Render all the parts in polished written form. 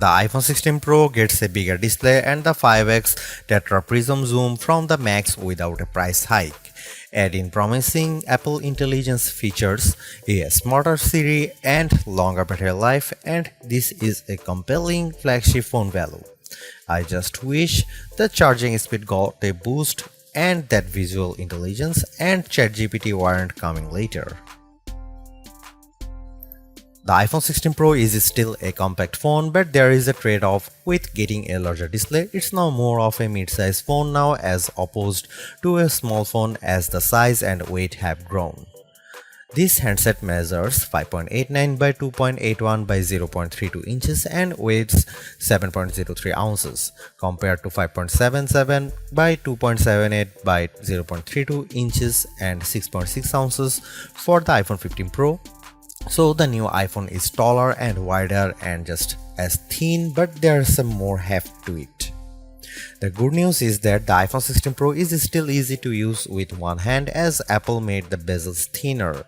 The iPhone 16 Pro gets a bigger display and the 5x tetra prism zoom from the Max without a price hike. Add in promising Apple Intelligence features, a smarter Siri and longer battery life, and this is a compelling flagship phone value. I just wish the charging speed got a boost and that visual intelligence and ChatGPT weren't coming later. The iPhone 16 Pro is still a compact phone, but there is a trade-off with getting a larger display. It's now more of a mid-size phone now as opposed to a small phone as the size and weight have grown. This handset measures 5.89 by 2.81 by 0.32 inches and weighs 7.03 ounces compared to 5.77 by 2.78 by 0.32 inches and 6.6 ounces for the iPhone 15 Pro. So the new iPhone is taller and wider and just as thin, but there's some more heft to it. The good news is that the iPhone 16 Pro is still easy to use with one hand as Apple made the bezels thinner.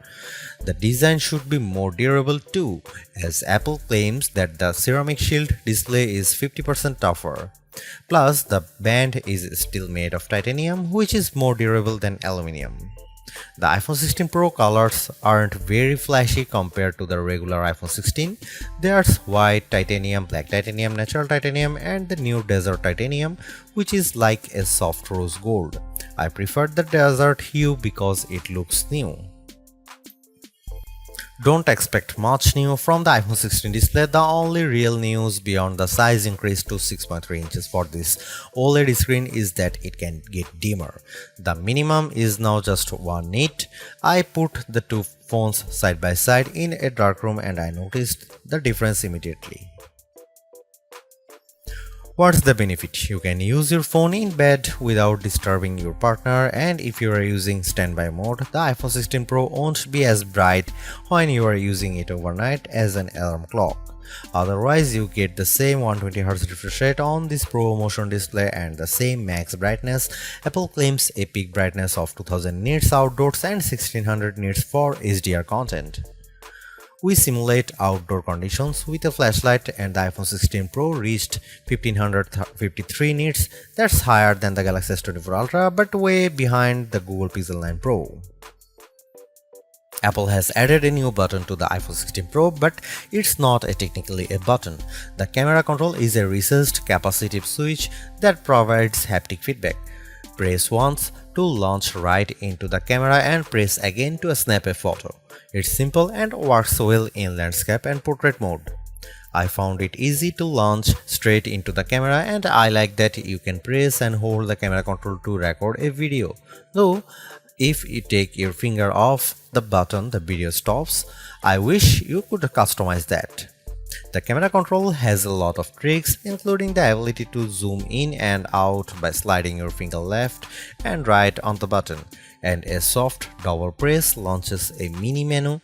The design should be more durable too, as Apple claims that the ceramic shield display is 50% tougher. Plus, the band is still made of titanium, which is more durable than aluminum. The iPhone 16 Pro colors aren't very flashy compared to the regular iPhone 16. There's white titanium, black titanium, natural titanium, and the new desert titanium, which is like a soft rose gold. I prefer the desert hue because it looks new. Don't expect much new from the iPhone 16 display. The only real news beyond the size increase to 6.3 inches for this OLED screen is that it can get dimmer. The minimum is now just 1 nit. I put the two phones side by side in a dark room and I noticed the difference immediately. What's the benefit? You can use your phone in bed without disturbing your partner, and if you are using standby mode, the iPhone 16 Pro won't be as bright when you are using it overnight as an alarm clock. Otherwise, you get the same 120Hz refresh rate on this Pro Motion display and the same max brightness. Apple claims a peak brightness of 2000 nits outdoors and 1600 nits for HDR content. We simulate outdoor conditions with a flashlight and the iPhone 16 Pro reached 1553 nits. That's higher than the Galaxy S24 Ultra but way behind the Google Pixel 9 Pro. Apple has added a new button to the iPhone 16 Pro, but it's not technically a button. The camera control is a recessed capacitive switch that provides haptic feedback. Press once to launch right into the camera and press again to snap a photo. It's simple and works well in landscape and portrait mode. I found it easy to launch straight into the camera and I like that you can press and hold the camera control to record a video. Though, if you take your finger off the button, the video stops. I wish you could customize that. The camera control has a lot of tricks, including the ability to zoom in and out by sliding your finger left and right on the button, and a soft double press launches a mini menu.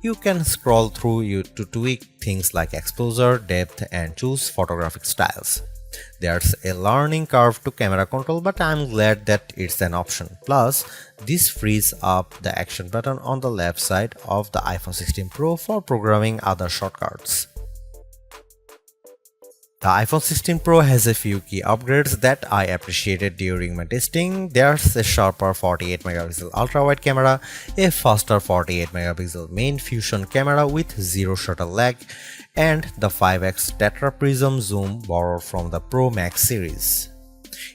You can scroll through to tweak things like exposure, depth, and choose photographic styles. There's a learning curve to camera control, but I'm glad that it's an option. Plus, this frees up the action button on the left side of the iPhone 16 Pro for programming other shortcuts. The iPhone 16 Pro has a few key upgrades that I appreciated during my testing. There's a sharper 48MP ultra-wide camera, a faster 48MP main fusion camera with zero shutter lag, and the 5x tetra prism zoom borrowed from the Pro Max series.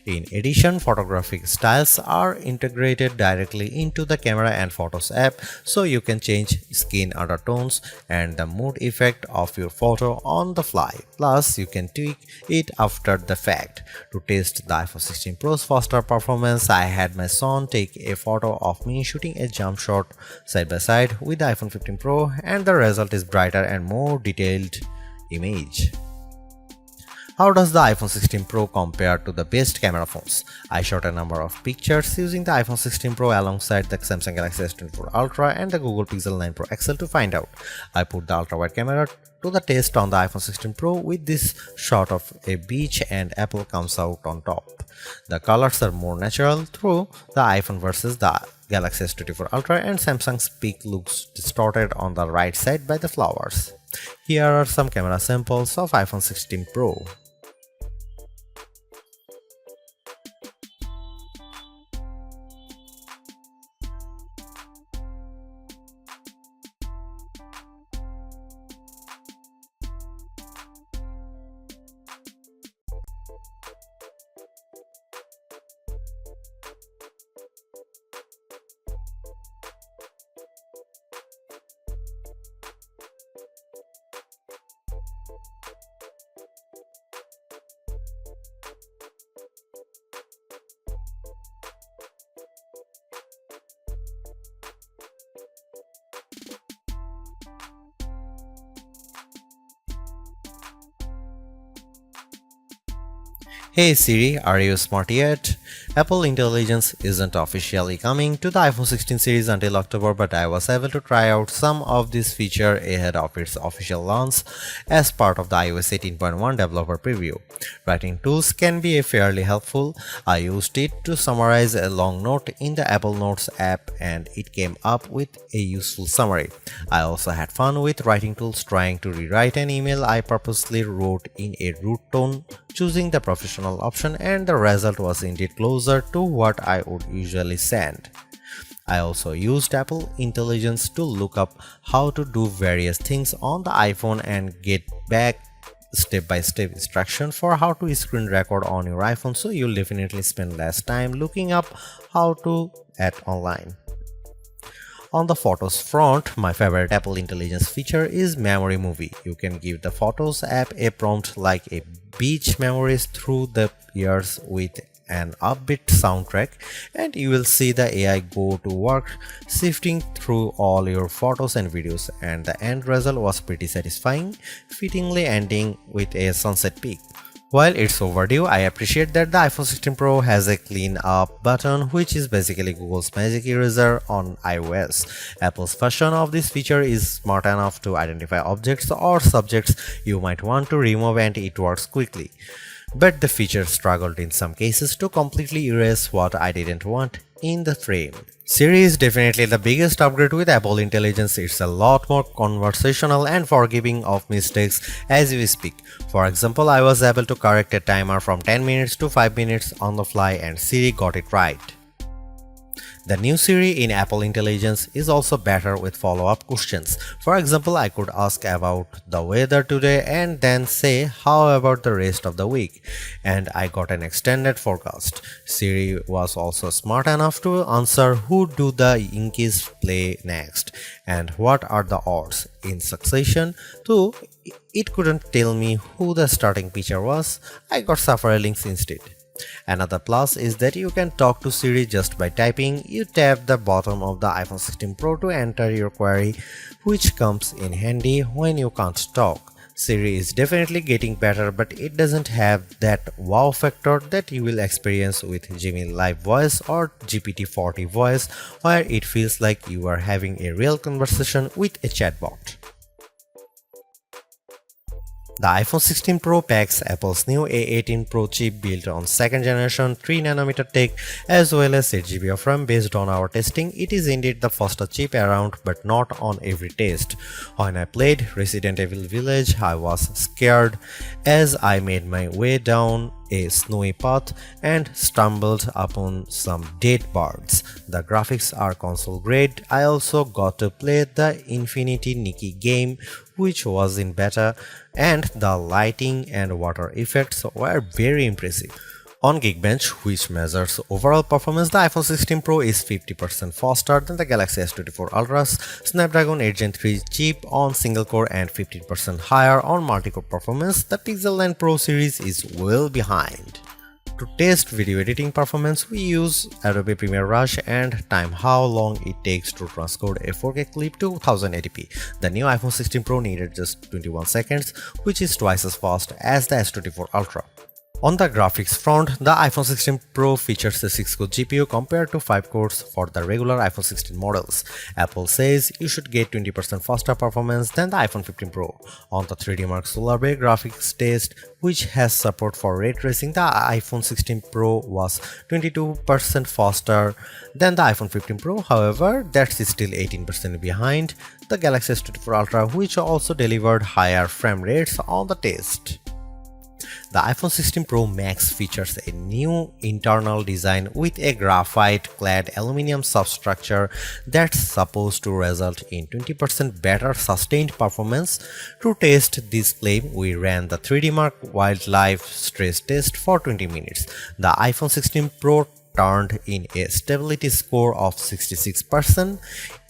In addition, photographic styles are integrated directly into the Camera and Photos app, so you can change skin undertones and the mood effect of your photo on the fly. Plus, you can tweak it after the fact. To test the iPhone 16 Pro's faster performance, I had my son take a photo of me shooting a jump shot side by side with the iPhone 15 Pro, and the result is brighter and more detailed image. How does the iPhone 16 Pro compare to the best camera phones? I shot a number of pictures using the iPhone 16 Pro alongside the Samsung Galaxy S24 Ultra and the Google Pixel 9 Pro XL to find out. I put the ultra-wide camera to the test on the iPhone 16 Pro with this shot of a beach and Apple comes out on top. The colors are more natural through the iPhone versus the Galaxy S24 Ultra, and Samsung's peak looks distorted on the right side by the flowers. Here are some camera samples of iPhone 16 Pro. Hey Siri, are you smart yet? Apple Intelligence isn't officially coming to the iPhone 16 series until October, but I was able to try out some of this feature ahead of its official launch as part of the iOS 18.1 developer preview. Writing tools can be fairly helpful. I used it to summarize a long note in the Apple Notes app and it came up with a useful summary. I also had fun with writing tools trying to rewrite an email I purposely wrote in a rude tone, choosing the professional option, and the result was indeed closer to what I would usually send. I also used Apple Intelligence to look up how to do various things on the iPhone and get back step-by-step instruction for how to screen record on your iPhone, so you'll definitely spend less time looking up how to at online. On the Photos front, my favorite Apple Intelligence feature is Memory Movie. You can give the Photos app a prompt like a beach memories through the years with an upbeat soundtrack, and you will see the AI go to work sifting through all your photos and videos, and the end result was pretty satisfying, fittingly ending with a sunset peak. While it's overdue, I appreciate that the iPhone 16 Pro has a clean up button, which is basically Google's magic eraser on iOS. Apple's version of this feature is smart enough to identify objects or subjects you might want to remove, and it works quickly. But the feature struggled in some cases to completely erase what I didn't want in the frame. Siri is definitely the biggest upgrade with Apple Intelligence. It's a lot more conversational and forgiving of mistakes as we speak. For example, I was able to correct a timer from 10 minutes to 5 minutes on the fly and Siri got it right. The new Siri in Apple Intelligence is also better with follow-up questions. For example, I could ask about the weather today and then say, how about the rest of the week? And I got an extended forecast. Siri was also smart enough to answer who do the Yankees play next and what are the odds in succession, though it couldn't tell me who the starting pitcher was. I got several links instead. Another plus is that you can talk to Siri just by typing. You tap the bottom of the iPhone 16 Pro to enter your query, which comes in handy when you can't talk. Siri is definitely getting better, but it doesn't have that wow factor that you will experience with Gemini Live Voice or GPT-40 Voice, where it feels like you are having a real conversation with a chatbot. The iPhone 16 Pro packs Apple's new A18 Pro chip built on 2nd generation 3nm tech as well as 8GB of RAM. Based on our testing, it is indeed the fastest chip around, but not on every test. When I played Resident Evil Village, I was scared as I made my way down a snowy path and stumbled upon some dead birds. The graphics are console grade. I also got to play the Infinity Nikki game, which was in beta, and the lighting and water effects were very impressive. On Geekbench, which measures overall performance, the iPhone 16 Pro is 50% faster than the Galaxy S24 Ultra's Snapdragon 8 Gen 3 chip on single core and 15% higher on multi-core performance. The Pixel 9 Pro series is well behind. To test video editing performance, we use Adobe Premiere Rush and time how long it takes to transcode a 4K clip to 1080p. The new iPhone 16 Pro needed just 21 seconds, which is twice as fast as the S24 Ultra. On the graphics front, the iPhone 16 Pro features a 6-core GPU compared to 5 cores for the regular iPhone 16 models. Apple says you should get 20% faster performance than the iPhone 15 Pro. On the 3D Mark Solar Bay graphics test, which has support for ray tracing, the iPhone 16 Pro was 22% faster than the iPhone 15 Pro. However, that's still 18% behind the Galaxy S24 Ultra, which also delivered higher frame rates on the test. The iPhone 16 Pro Max features a new internal design with a graphite-clad aluminum substructure that's supposed to result in 20% better sustained performance. To test this claim, we ran the 3D Mark Wildlife stress test for 20 minutes. The iPhone 16 Pro turned in a stability score of 66%.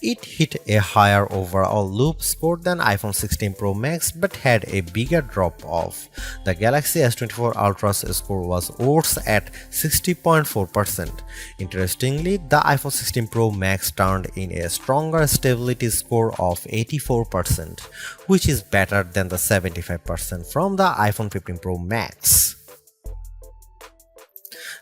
It hit a higher overall loop score than iPhone 16 Pro Max but had a bigger drop-off. The Galaxy S24 Ultra's score was worse at 60.4%. Interestingly, the iPhone 16 Pro Max turned in a stronger stability score of 84%, which is better than the 75% from the iPhone 15 Pro Max.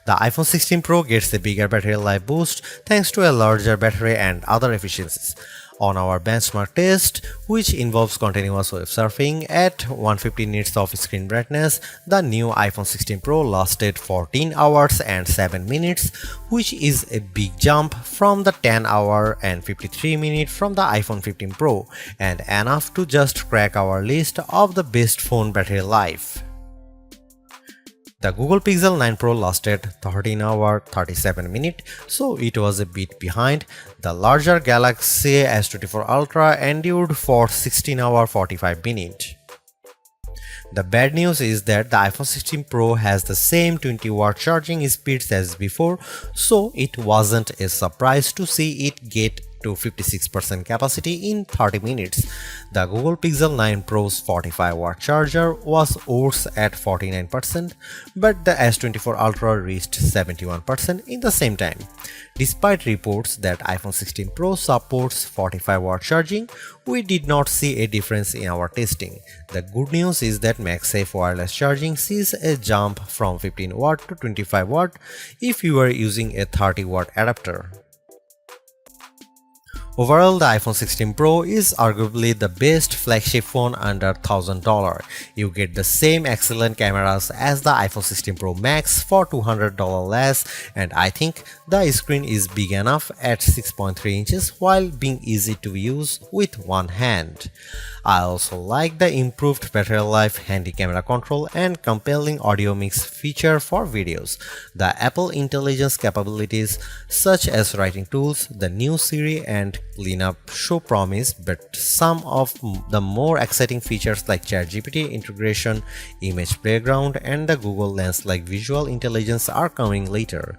The iPhone 16 Pro gets a bigger battery life boost thanks to a larger battery and other efficiencies. On our benchmark test, which involves continuous web surfing at 150 nits of screen brightness, the new iPhone 16 Pro lasted 14 hours and 7 minutes, which is a big jump from the 10 hour and 53 minutes from the iPhone 15 Pro, and enough to just crack our list of the best phone battery life. The Google Pixel 9 Pro lasted 13 hours 37 minutes, so it was a bit behind. The larger Galaxy S24 Ultra endured for 16 hours 45 minutes. The bad news is that the iPhone 16 Pro has the same 20-watt charging speeds as before, so it wasn't a surprise to see it get to 56% capacity in 30 minutes. The Google Pixel 9 Pro's 45-watt charger was worse at 49%, but the S24 Ultra reached 71% in the same time. Despite reports that iPhone 16 Pro supports 45-watt charging, we did not see a difference in our testing. The good news is that MagSafe wireless charging sees a jump from 15W to 25W if you are using a 30-watt adapter. Overall, the iPhone 16 Pro is arguably the best flagship phone under $1,000. You get the same excellent cameras as the iPhone 16 Pro Max for $200 less, and I think the screen is big enough at 6.3 inches while being easy to use with one hand. I also like the improved battery life, handy camera control, and compelling audio mix feature for videos. The Apple Intelligence capabilities such as writing tools, the new Siri, and cleanup show promise, but some of the more exciting features like ChatGPT integration, image playground, and the Google Lens like visual intelligence are coming later.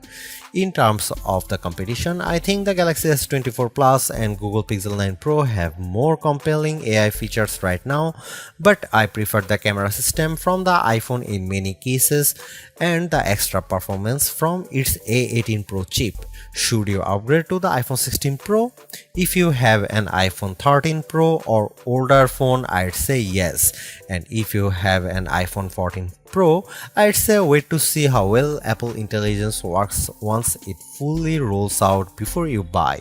In terms of the competition, I think the Galaxy S24 Plus and Google Pixel 9 Pro have more compelling AI features right now, but I prefer the camera system from the iPhone in many cases and the extra performance from its A18 Pro chip. Should you upgrade to the iPhone 16 Pro? If you have an iPhone 13 Pro or older phone, I'd say yes. And if you have an iPhone 14 Pro, I'd say wait to see how well Apple Intelligence works once it fully rolls out before you buy.